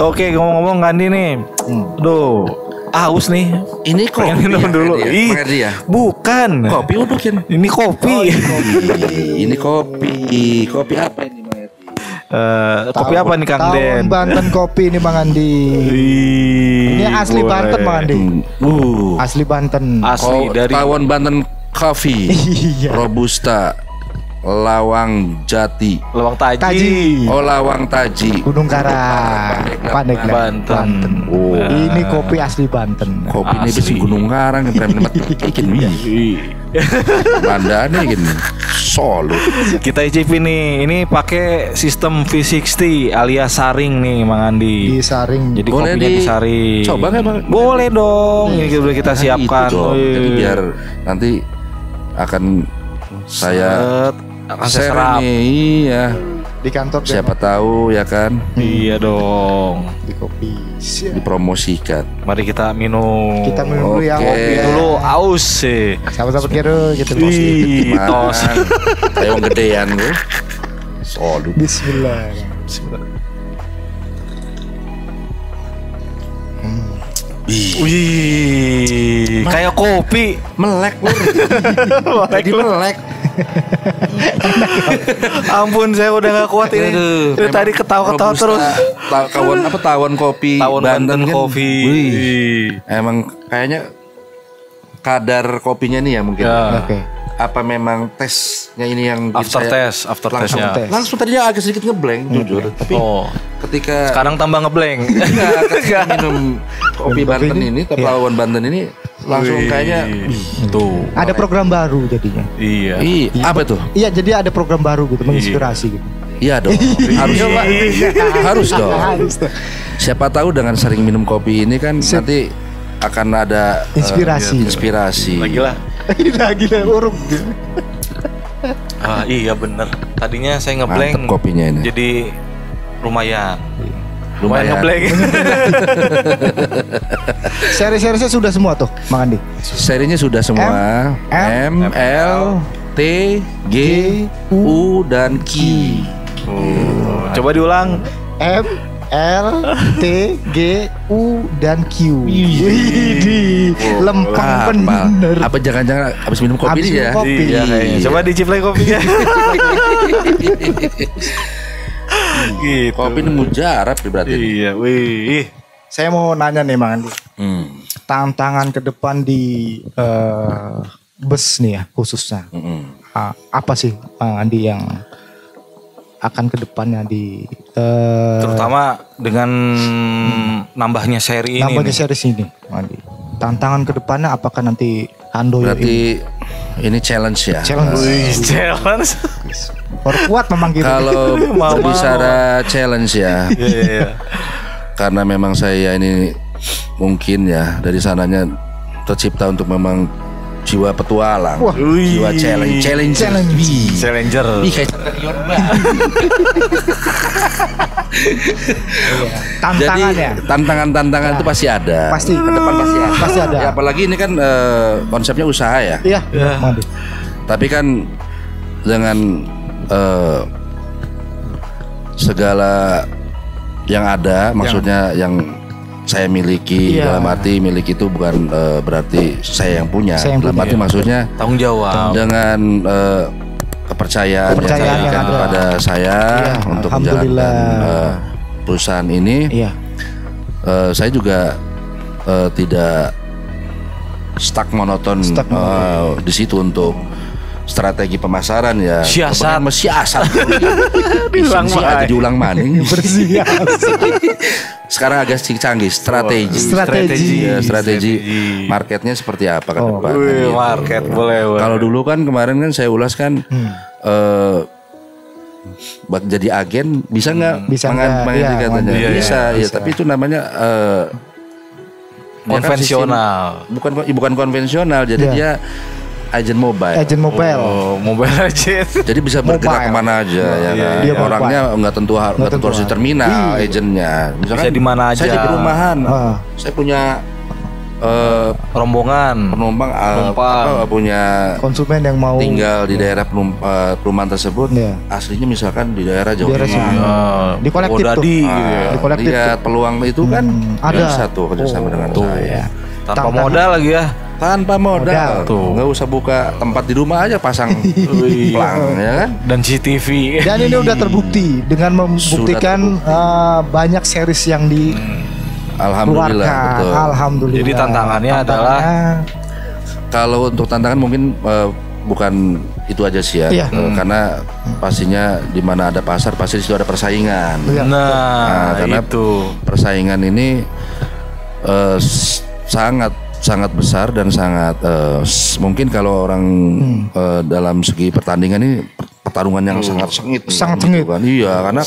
Oke, ngomong-ngomong Andi nih. Duh, aus nih. Ini kopi minum dulu. Ya? Bukan. Kopi udukin. Ini kopi. Ini kopi. Kopi apa ini, kopi apa nih Kang Den? Banten kopi ini Bang Andi. Ini asli boleh. Banten Bang Andi. Asli Banten. Asli dari Tawon Banten Coffee. Robusta. Lawang Jati. Lawang Taji. Oh, Lawang Taji. Gunung Karang. Pandeglang, Banten. Oh. Ini kopi asli Banten. Kopi ini bisa Gunung Karang yang pernah bikin Bandane gini. Solo. Kita icipin nih. Ini pakai sistem V60 alias saring nih Mang Andi. Disaring. Jadi boleh kopinya disaring. Coba nggak Bang? Boleh dong. Ini udah kita siapkan. Jadi biar nanti akan saya serap nih, iya. Di kantor siapa tahu ya kan. Iya dong. Di kopi dipromosikan. Mari kita minum. Kita minum dulu ya. Kopi dulu aus sih. Sama-sama kira gitu bos. Tos. Kayak gedean gue. Solid. Bismillah. Wih, kayak kopi melek lur. Jadi melek. Ampun, saya udah gak kuat ini. Dari tadi ketawa-ketawa terus. Tawon kopi. Tawon Banten kopi. Emang kayaknya kadar kopinya nih ya mungkin. Oke. Apa memang tesnya ini yang after testnya langsung tadinya agak sedikit ngeblank jujur, tapi ketika sekarang tambah ngeblank. Ketika minum kopi Banten ini, Tawon Banten ini langsung kayaknya tuh ada program baru jadinya. Iya. Apa tuh? Iya, jadi ada program baru gitu, menginspirasi gitu. Iya dong. Harus dong. Siapa tahu dengan sering minum kopi ini kan nanti akan ada inspirasi. Lagi urung. Iya bener. Tadinya saya ngeblank. Mantep kopinya ini. Jadi lumayan ngeblank. Seri-serinya sudah semua tuh, Mang Andi. Serinya sudah semua. M, L, T, G, U dan Q. Coba diulang. M, L, T, G, U dan Q. Lempeng bener. Apa jangan-jangan habis minum kopi ini ya? Iya, coba dicip lagi kopinya. Gitu. Kopi ini mujarab berarti. Iya, wih. Saya mau nanya nih Mang Andi. Tantangan ke depan di bus nih ya khususnya. Apa sih Mang Andi yang akan ke depannya di terutama dengan nambahnya seri ini. Nambahnya seri ini, Mang Andi. Tantangan ke depannya apakah nanti Handoyo berarti ini challenge ya? Challenge. Perkuat memang gitu. Kalau berbicara challenge ya. Karena memang saya ini mungkin ya dari sananya tercipta untuk memang jiwa petualang, jiwa challenger. Tantangan itu pasti ada. Pasti ke depan pasti ada. Ya, apalagi ini kan konsepnya usaha ya. Iya. Tapi kan dengan segala yang ada, maksudnya yang saya miliki, dalam arti miliki itu bukan berarti saya yang punya. Dalam arti maksudnya tanggung jawab dengan kepercayaan yang diberikan kepada saya untuk menjalankan perusahaan ini. Saya juga tidak stuck monoton di situ untuk strategi pemasaran ya. Siasat. Diulang maning. Sekarang agak canggih strategi marketnya seperti apa ke depan. Market boleh. Kalau dulu kan kemarin kan saya ulas kan buat jadi agen bisa nggak? Bisa katanya bisa ya, tapi itu namanya konvensional. Bukan konvensional, jadi dia agent mobile. Mobile agent. Jadi bisa bergerak kemana aja ya kan. Orangnya nggak tentu harus di terminal, agentnya. Misalkan bisa di mana aja. Saya di perumahan. Saya punya rombongan penumpang punya konsumen yang mau tinggal di daerah perumahan tersebut, Iya. aslinya misalkan di daerah Jawa daerah Timur. sini. Di kolektif tuh. Godadi gitu ya. Di kolektif Lihat peluang itu kan ada. bisa tuh kerjasama dengan saya. Tanpa Tantangan. modal lagi ya. Tanpa modal, Tuh. nggak usah buka tempat di rumah aja, pasang pelang, ya kan? Dan CCTV. Dan ini udah terbukti dengan membuktikan banyak series yang Alhamdulillah, dikeluarkan. betul. Alhamdulillah. Jadi tantangannya adalah Kalau untuk tantangan mungkin bukan itu aja sih ya, Iya. karena pastinya di mana ada pasar pasti di situ ada persaingan. Iya. Nah, karena itu. persaingan ini sangat besar dan sangat mungkin kalau orang dalam segi pertandingan ini pertarungan yang sangat sengit, Sangat gitu sengit. kan. Iya, karena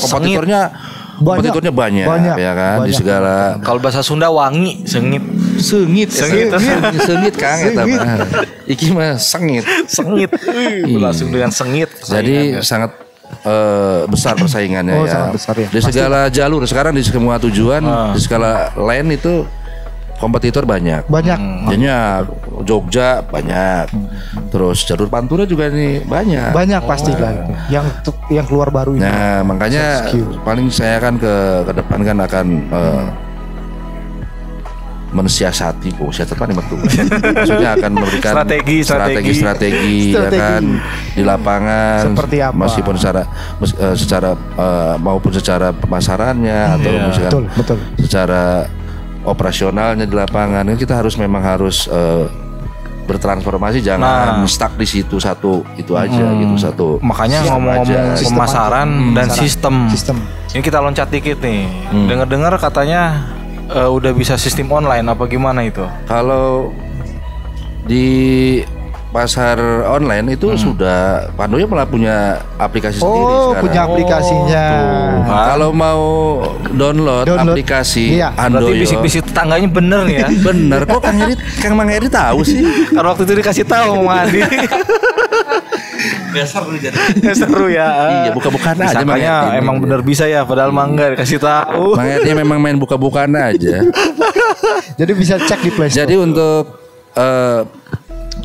kompetitornya banyak, ya kan, di banyak. segala Kalau bahasa Sunda wangi, sengit. sengit Kang eta mah. Iki mah sengit. Sengit. Langsung dengan sengit. Jadi sangat besar persaingannya Oh, ya. sangat besar ya. Di segala jalur sekarang di semua tujuan, di segala lane itu kompetitor banyak. Jadinya Jogja banyak. Terus jalur Pantura juga nih banyak. banyak pastilah itu. Yang keluar baru ini. Nah, makanya paling saya kan ke depan kan akan mensiasati, siasat apa nih betul. Maksudnya akan memberikan strategi ya kan di lapangan. Seperti apa? Meskipun secara maupun secara pemasarannya atau misalkan Betul. secara operasionalnya di lapangan, kita memang harus bertransformasi, jangan stuck di situ satu itu aja gitu, satu. Makanya sistem ngomong-ngomong aja. pemasaran dan sistem. Ini kita loncat dikit nih. Dengar-dengar katanya udah bisa sistem online apa gimana itu? Kalau di pasar online itu sudah Handoyo malah punya aplikasi sendiri sekarang. Punya aplikasinya. Kalau mau download aplikasi Handoyo. Berarti bisik-bisik tetangganya bener nih ya. Bener kok Kang Mang Eri tahu sih. Karena waktu itu dikasih tahu sama Andi. Seru ya. Iya, buka-bukaan aja. Makanya emang bener bisa ya, padahal mangga dikasih tahu. Mang Eri memang main buka-bukaan aja. Jadi bisa cek di Play Store. Jadi untuk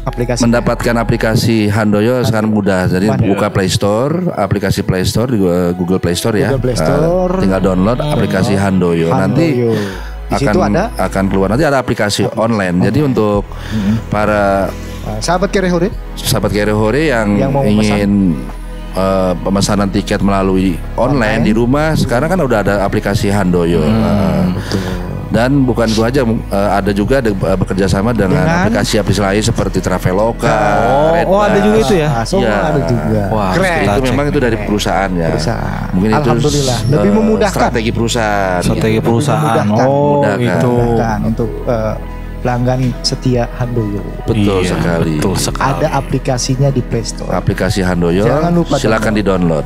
aplikasi mendapatkan aplikasi Handoyo sekarang mudah. Jadi buka Play Store, aplikasi Play Store di Google Play Store ya. Google Play Store. Tinggal download aplikasi Handoyo. Nanti akan keluar, nanti ada aplikasi online. Jadi untuk para sahabat Kerehore yang mau ingin pemesanan tiket melalui online di rumah, sekarang kan udah ada aplikasi Handoyo. Dan bukan itu aja, ada juga bekerja sama dengan aplikasi-aplikasi lain seperti Traveloka. Ada juga itu ya. Ada juga. Wah, keren. Itu memang itu dari perusahaan ya. Mungkin itu Alhamdulillah lebih memudahkan. Strategi perusahaan. Itu untuk pelanggan setia Handoyo. Betul sekali. Ada aplikasinya di Play Store. Aplikasi Handoyo. Jangan lupa silakan di-download.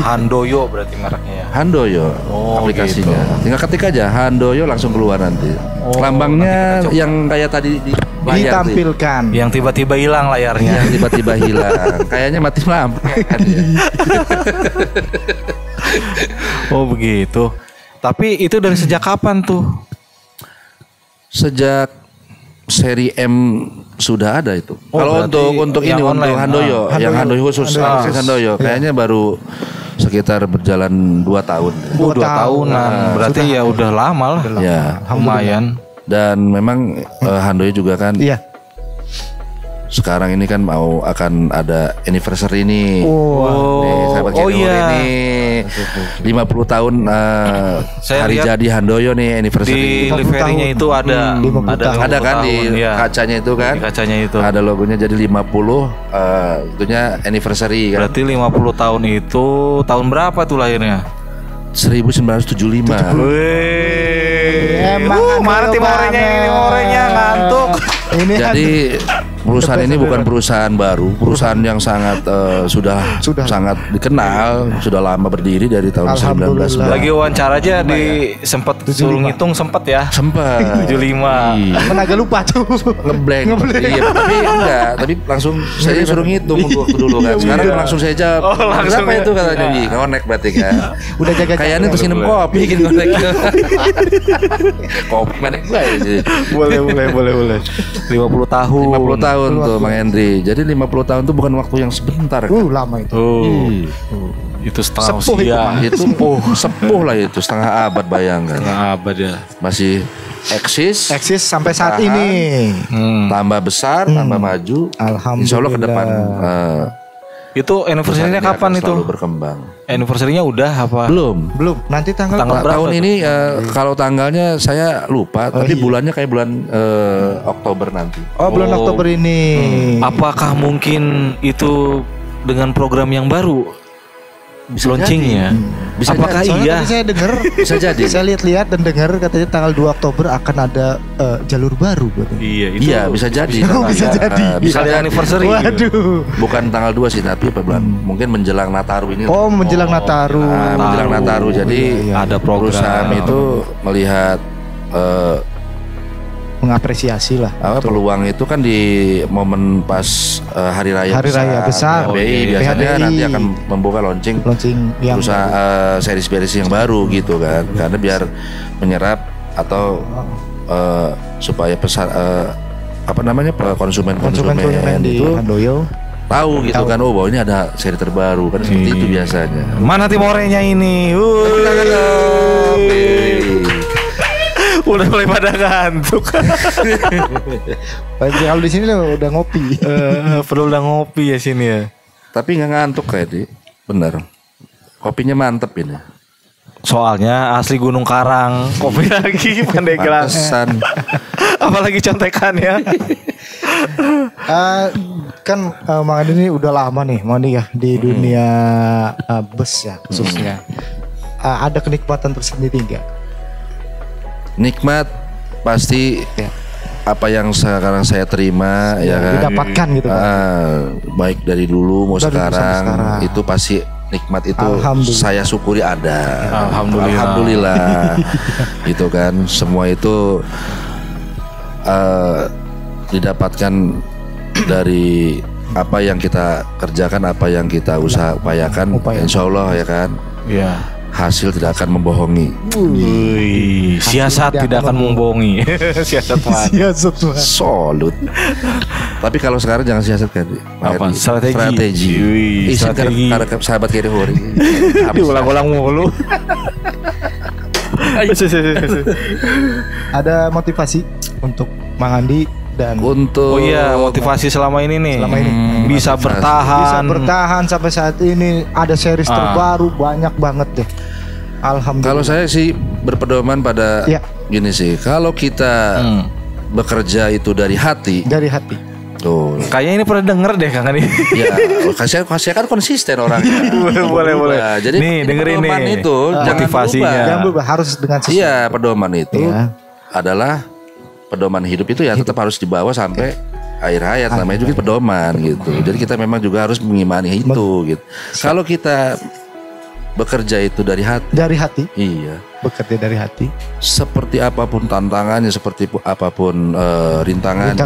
Handoyo berarti mereknya ya. Handoyo aplikasinya. Gitu. Tinggal ketik aja Handoyo langsung keluar nanti. Lambangnya yang kayak tadi di layar ditampilkan. Yang tiba-tiba hilang layarnya. Yang tiba-tiba hilang. Kayaknya mati lampu. Oh begitu. Tapi itu dari sejak kapan tuh? Sejak seri M sudah ada itu. Kalau untuk ini online, untuk Handoyo, yang Handoyo khusus Handoyo, kayaknya baru sekitar berjalan 2 tahun. 2 tahunan. Berarti ya udah lama lah. Ya, lumayan. Dan memang Handoyo juga kan. Iya. Sekarang ini kan akan ada anniversary nih. Sahabat ini 50 tahun hari jadi Handoyo nih anniversary. Di liverinya itu ada kan di kacanya itu kan. Di kacanya itu. Ada logonya jadi 50 itunya anniversary kan. Berarti 50 tahun itu tahun berapa tuh lahirnya? 1975. Emang mana timorenya ngantuk. Jadi perusahaan ini bukan perusahaan baru, perusahaan yang sangat sudah sangat dikenal, sudah lama berdiri dari tahun 1990. Lagi wawancara aja sempat suruh ngitung sempat ya. Sempat 75. Kan agak lupa tuh. Ngeblank. Iya, tapi enggak, tapi langsung saya suruh ngitung waktu dulu kan. Sekarang langsung saya jawab. Berapa itu katanya? Ngonek berarti kan. Udah jaga kayaknya terus minum kopi bikin ngonek. Kopi mana gue sih. Boleh. 50 tahun. 50 tahun tuh Bang Hendri. Jadi 50 tahun tuh bukan waktu yang sebentar kan. Lama itu. Itu setengah sepuh usia. Itu sepuh lah itu, setengah abad bayangkan. Setengah abad ya. Masih eksis sampai saat ini. Tambah besar, tambah maju. Alhamdulillah. Insya Allah ke depan Itu anniversary-nya kapan itu? Selalu berkembang. Anniversary-nya udah apa? Belum. Nanti tanggal berapa? Tahun ini kalau tanggalnya saya lupa, tapi bulannya kayak bulan Oktober nanti. Bulan Oktober ini. Apakah mungkin itu dengan program yang baru? Launchingnya. Bisa apakah Soalnya iya? tadi saya dengar, bisa jadi. Saya lihat dan dengar katanya tanggal 2 Oktober akan ada jalur baru. Iya, itu. Iya, bisa jadi. Bisa jadi. Bisa ada anniversary. Waduh. Bukan tanggal 2 sih, tapi bulan mungkin menjelang Nataru ini. Menjelang Nataru. Menjelang Nataru. Jadi ada program. Perusahaan itu melihat mengapresiasi lah. Peluang itu kan di momen pas hari raya besar. PHBI biasanya nanti akan membuka launching yang perusahaan series yang baru gitu kan, karena biar menyerap atau supaya konsumen di itu Handoyo tahu gitu kan, bahwa ini ada seri terbaru kan, seperti itu biasanya. Mana timorenya ini? Udah mulai pada ngantuk. Kalau di sini udah ngopi. Perlu udah ngopi ya sini ya. Tapi nggak ngantuk kayak bener. Kopinya mantep ini. Soalnya asli Gunung Karang, kopi lagi Pandeglang. Apalagi contekan ya. Kan Mang Andi ini udah lama nih, ya di dunia bus ya khususnya. Ada kenikmatan tersendiri enggak? Nikmat pasti apa yang sekarang saya terima ya kan, didapatkan gitu kan. Baik dari dulu mau sekarang itu pasti nikmat itu saya syukuri ada. Alhamdulillah. Gitu kan, semua itu didapatkan dari apa yang kita kerjakan, apa yang kita upayakan. Insya Allah ya kan. Iya. Hasil tidak akan membohongi. Siasat tidak akan membohongi. Siasat mah. Solut. Tapi kalau sekarang jangan siasat kan. Apa? Strategi. Strategi. Karena sahabat kiri hori. Diulang-ulang mulu. Ada motivasi untuk Mang Andi dan motivasi selama ini nih. Bisa bertahan sampai saat ini, ada series terbaru banyak banget deh. Alhamdulillah. Kalau saya sih berpedoman pada gini sih, kalau kita bekerja itu dari hati. Tuh. Kayaknya ini pernah denger deh Kang Andi. Ya, saya kan konsisten orangnya. boleh. Jadi nih dengerin nih itu motivasinya. Jangan berubah, harus dengan sesuatu. Iya, pedoman itu adalah pedoman hidup itu ya tetap harus dibawa sampai akhir hayat, namanya juga pedoman gitu. Jadi kita memang juga harus mengimani itu gitu. Kalau kita bekerja itu dari hati. Iya. Bekerja dari hati. Seperti apapun tantangannya, seperti apapun rintangannya,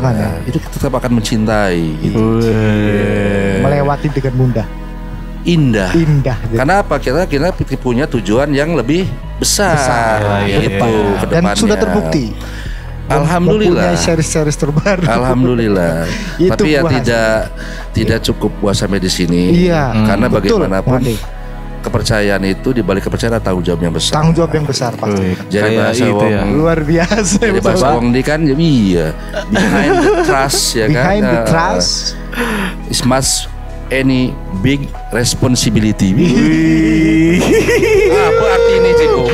itu tetap akan mencintai gitu. Melewati dengan mudah. Indah. Kenapa? Kita punya tujuan yang lebih besar gitu ke depannya. Dan sudah terbukti. Alhamdulillah. Mempunyai series terbaru. Alhamdulillah. Tapi ya tidak cukup puas sampai di sini. Iya. Karena bagaimanapun kepercayaan itu, di balik kepercayaan ada tanggung jawab yang besar. Tanggung jawab yang besar pasti. Jadi bahasa itu ya. Luar biasa. Jadi bahasa Wong di kan behind the trust ya kan. Behind the trust is much any big responsibility. Apa arti ini Ciko?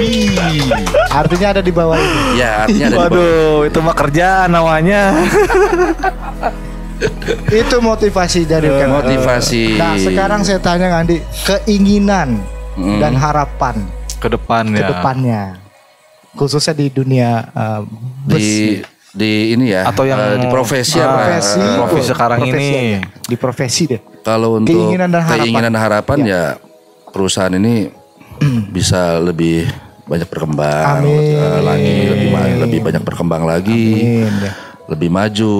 Artinya ada di bawah ini. Ya, artinya ada di bawah. Waduh, itu mah kerjaan namanya. Itu motivasi dari motivasi. Nah, sekarang saya tanya Andi, keinginan dan harapan ke depannya. Khususnya di dunia bus. di ini ya, atau yang di profesi apa? Profesi sekarang ini. Di profesi deh. Kalau untuk keinginan dan harapan ya perusahaan ini bisa lebih banyak berkembang lagi, lebih banyak berkembang lagi, lebih maju,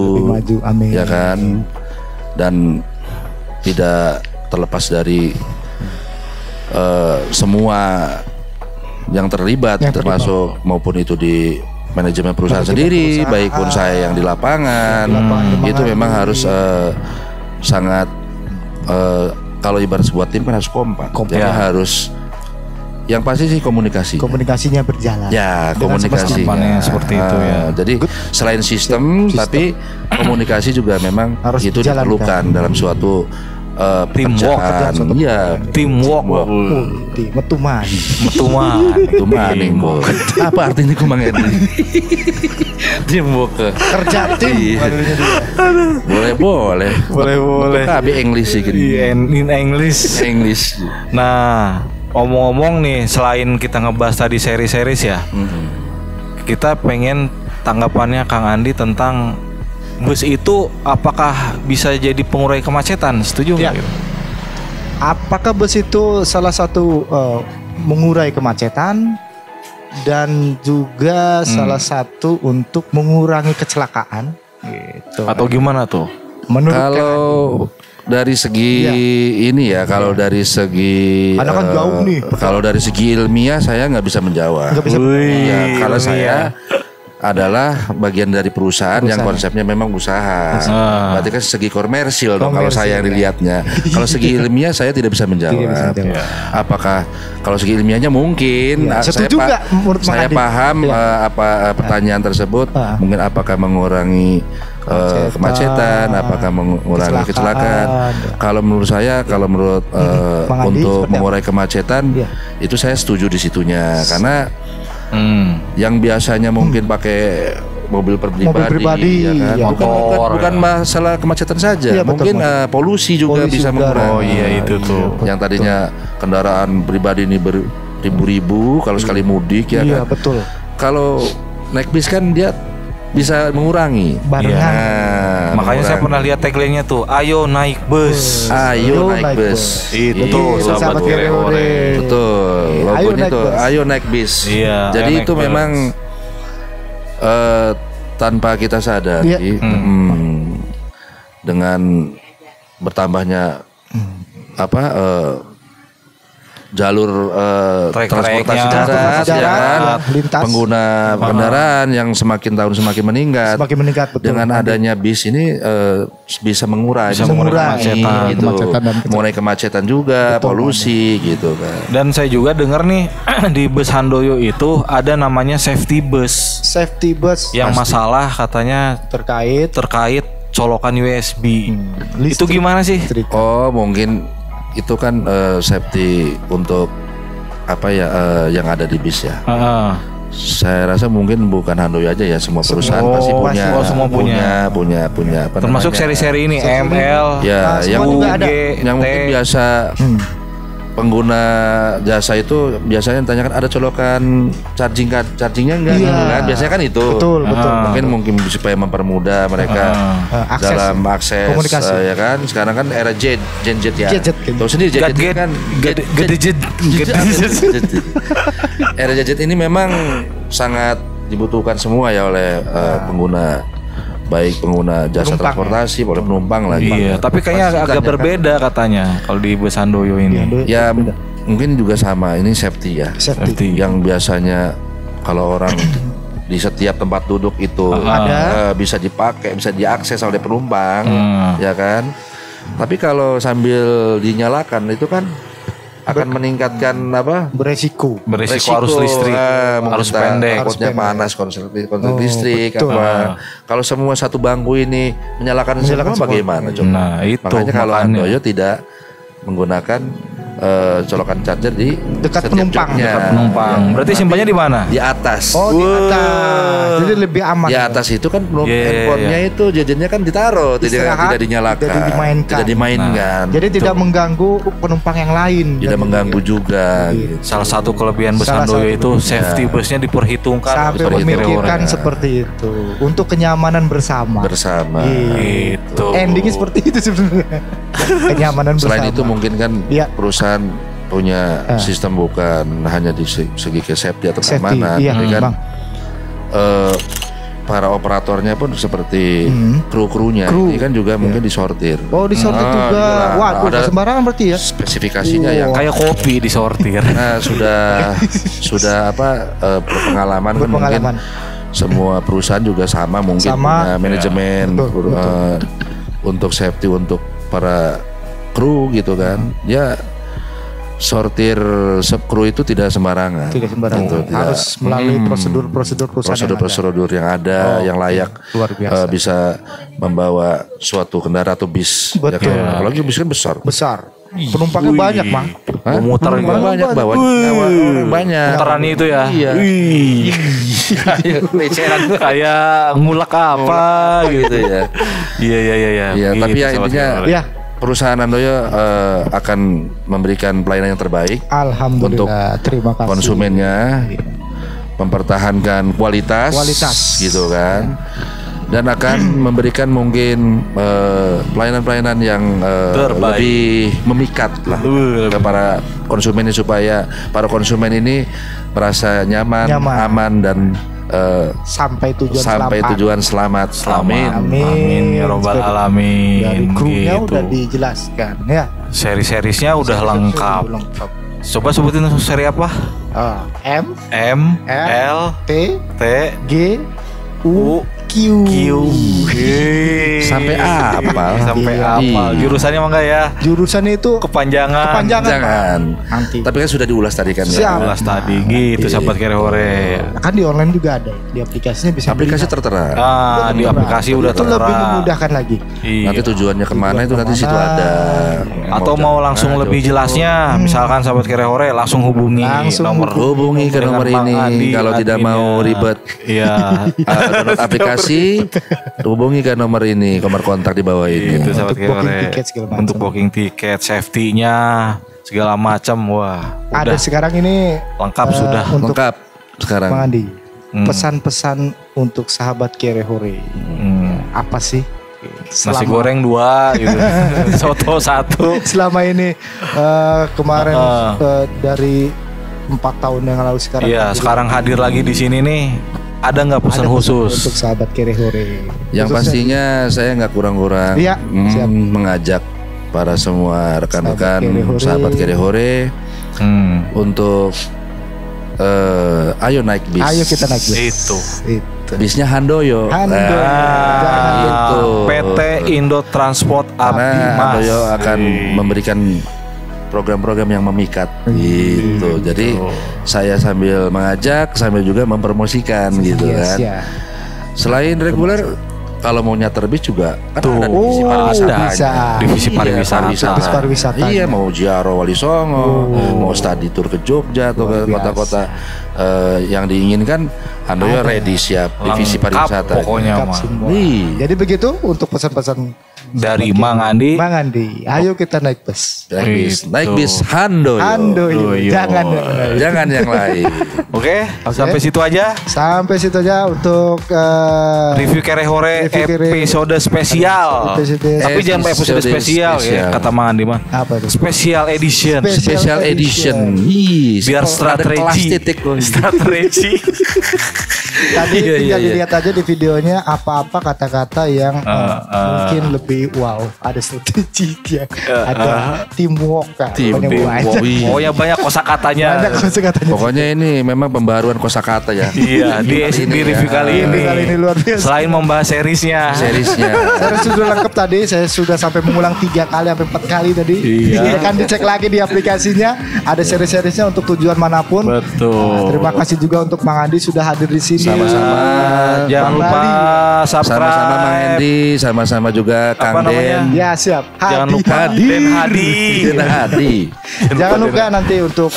amin. Ya kan, dan tidak terlepas dari semua yang terlibat, termasuk maupun itu di manajemen perusahaan sendiri, baik pun saya yang di lapangan, itu memang harus sangat kalau ibarat sebuah tim kan harus kompak. Jadi harus yang pasti sih komunikasinya berjalan. Ya, komunikasinya seperti itu ya. Jadi selain sistem, tapi komunikasi juga memang harus itu diperlukan dalam suatu teamwork. Iya, teamwork. Metumani. Apa artinya kumang ini? Teamwork. Kerja tim. Boleh. Tapi English sih. In English. Nah, omong-omong nih, selain kita ngebahas tadi seri-series ya, kita pengen tanggapannya Kang Andi tentang bus itu apakah bisa jadi pengurai kemacetan? Setuju nggak? Apakah bus itu salah satu mengurai kemacetan dan juga salah satu untuk mengurangi kecelakaan? Gitu. Atau gimana tuh? Kalau dari segi ini ya, kalau dari segi kan jauh nih. Kalau dari segi ilmiah saya nggak bisa menjawab. Kalau saya adalah bagian dari perusahaan yang konsepnya memang usaha. Berarti kan segi komersil dong kalau saya dilihatnya. Kalau segi ilmiah saya tidak bisa menjawab. Apakah kalau segi ilmiahnya mungkin saya paham apa pertanyaan tersebut, mungkin apakah mengurangi kemacetan, apakah mengurangi kecelakaan. Kalau menurut saya, untuk mengurangi kemacetan itu saya setuju di situnya, karena yang biasanya mungkin pakai mobil pribadi ya kan? Bukan masalah kemacetan saja, mungkin polusi juga bisa mengurangi. Oh iya itu tuh. Yang tadinya kendaraan pribadi ini beribu-ribu kalau sekali mudik ya kan. Betul. Kalau naik bis kan dia bisa mengurangi. Makanya saya pernah lihat tagline-nya tuh, ayo naik bus. Ayo naik bus. Itu sahabat Kere-Ore. Betul. Logonya tuh ayo naik bis. Iya, jadi itu memang tanpa kita sadari dengan bertambahnya jalur transportasi darat, pengguna kendaraan yang semakin tahun semakin meningkat, betul. Dengan adanya bis ini bisa mengurai kemacetan juga, polusi gitu kan. Dan saya juga dengar nih di bus Handoyo itu ada namanya safety bus yang masalah katanya terkait colokan USB. Itu gimana sih? Oh mungkin itu kan safety untuk yang ada di bis ya. Saya rasa mungkin bukan Handoyo aja ya, semua perusahaan pasti punya. Termasuk seri-seri ini ML, ya yang mungkin biasa pengguna jasa itu biasanya ditanyakan ada colokan chargingnya enggak gitu kan, biasanya kan itu. Betul. Mungkin supaya mempermudah mereka dalam akses ya kan. Sekarang kan era Gen Z ya. Tahu sendiri Gen kan era Gen Z ini memang sangat dibutuhkan semua ya oleh pengguna, baik pengguna jasa transportasi, oleh penumpang lagi. Iya, tapi kayaknya agak berbeda katanya kalau di bus Handoyo ini. Ya mungkin juga sama, ini safety ya. Safety. Yang biasanya kalau orang di setiap tempat duduk itu bisa dipakai, bisa diakses oleh penumpang, ya kan. Tapi kalau sambil dinyalakan itu kan akan meningkatkan beresiko arus listrik, arus pendek, takutnya panas, konflik listrik kalau semua satu bangku ini menyalakan bagaimana coba? Nah, itu makanya kalau Handoyo tidak menggunakan colokan charger di Dekat setiap penumpang. joknya. Dekat penumpang. Berarti simpannya di mana? Di atas. Oh di atas. Jadi lebih aman. Di atas itu kan handphonenya iya. itu jajannya kan ditaruh, tidak dinyalakan, tidak dimainkan. Jadi tidak mengganggu penumpang yang lain. Tidak mengganggu juga. Gitu. Salah satu kelebihan bus Handoyo itu safety busnya diperhitungkan. Sampai memikirkan seperti itu untuk kenyamanan bersama. Gitu. Endingnya seperti itu sebenarnya. Kenyamanan bersama. Selain itu mungkin kan ya. perusahaan punya sistem bukan hanya di segi safety atau keamanan, iya, kan para operatornya pun seperti kru-krunya ini kan juga mungkin disortir. Oh disortir juga. Wah ada sembarangan berarti ya. Spesifikasinya yang kayak kopi disortir. Nah sudah berpengalaman kan mungkin semua perusahaan juga sama mungkin punya manajemen untuk safety untuk para kru gitu kan. Ya sortir kru itu tidak sembarangan. Tidak sembarangan. Harus melalui prosedur yang ada yang layak luar biasa. Bisa membawa suatu kendaraan atau bis. Betul. Ya, apalagi bis kan besar. Penumpangnya banyak, Mang. Muter banyak banyak. Putaran itu ya. Iya. Kayak ngulek apa gitu ya. Iya. Iya, tapi ya intinya perusahaan Handoyo akan memberikan pelayanan yang terbaik. Alhamdulillah. Untuk terima kasih. Konsumennya, mempertahankan kualitas gitu kan. Dan akan memberikan mungkin pelayanan-pelayanan yang lebih memikat lah kepada konsumen ini supaya para konsumen ini merasa nyaman. Aman dan sampai tujuan selamat. Amin ya robbal alamin. Dari krunya gitu. udah dijelaskan ya. Seri-serisnya udah lengkap. Coba sebutin seri apa? M, L, T, G, U, Q. Sampai apal. Jurusannya mah enggak ya? Jurusannya itu kepanjangan. Nanti. Tapi kan sudah diulas tadi kan ya. Ulas tadi gitu sahabat Kerehore. Kan di online juga ada. Di aplikasinya bisa. Aplikasi tertera. Di aplikasi udah tertera. Itu lebih memudahkan lagi. Nanti tujuannya kemana itu nanti situ ada. Atau mau langsung lebih jelasnya, misalkan sahabat Kerehore langsung hubungi hubungi ke nomor ini. Kalau tidak mau ribet. Iya. Download aplikasi. Hubungi ke nomor ini, nomor kontak di bawah ini. Itu sahabat Kerehore. Untuk booking tiket, safety-nya segala macam. Wah, ada sekarang ini lengkap sudah. Lengkap sekarang. Bang Andi, pesan-pesan untuk sahabat Kerehore. Apa sih? Nasi goreng 2 gitu. Soto 1. Selama ini kemarin dari 4 tahun yang lalu sekarang. Iya, sekarang hadir lagi di sini nih. Ada nggak pesan khusus untuk sahabat Kerehore? Yang pastinya saya nggak kurang-kurang mengajak para semua rekan-rekan sahabat Kerehore untuk ayo naik bis. Ayo kita naik bis. Itu. Bisnya Handoyo. Itu. PT Indo Transport Handoyo akan memberikan program-program yang memikat gitu. Jadi saya sambil mengajak, sambil juga mempromosikan gitu kan. Selain reguler, kalau mau nyater bis juga kan ada divisi pariwisata. Divisi pariwisata. Iya, mau ziarah Wali Songo, mau study tour ke Jogja atau ke kota-kota yang diinginkan, Handoyo ready siap divisi pariwisata. Pokoknya mah. Jadi begitu untuk pesan-pesan dari Mang Andi. Ayo kita naik bis. Naik bis Handoyo. Jangan yang lain. Oke, sampai situ aja. Sampai situ aja untuk review Kerehore episode spesial. Tapi jangan episode spesial ya, kata Mang Andi mah. Apa itu? Special edition. Biar strategi. Tadi tinggal dilihat aja di videonya apa-apa kata-kata yang mungkin lebih wow, ada strategi ya, ada teamwork kan. Pokoknya banyak kosakatanya. Pokoknya ini memang pembaruan kosakata ya. Iya, di review kali ini luar biasa. Selain membahas seriesnya. Series sudah lengkap tadi, saya sudah sampai mengulang 3 kali sampai 4 kali tadi. Iya. Kan dicek lagi di aplikasinya, ada seri-seriesnya untuk tujuan manapun. Betul. Terima kasih juga untuk Mang Andi sudah hadir di sini. Sama-sama. Jangan lupa subscribe. Sama-sama Mang Andi, sama-sama juga Kang apa namanya? Ya siap. Jangan lupa Den Hadi. Jangan lupa nanti untuk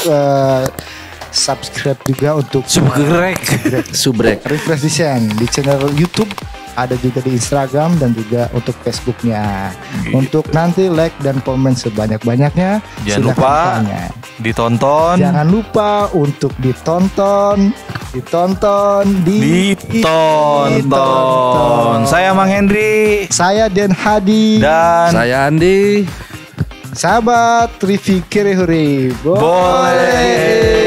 subscribe juga untuk Subrek. Refresh Design di channel YouTube, ada juga di Instagram dan juga untuk Facebooknya. Untuk nanti like dan komen sebanyak-banyaknya. Jangan lupa ditonton. Jangan lupa untuk ditonton. Saya Mang Hendri. Saya Den Hadi. Dan saya Andi. Sahabat Review Kirihuri. Boleh.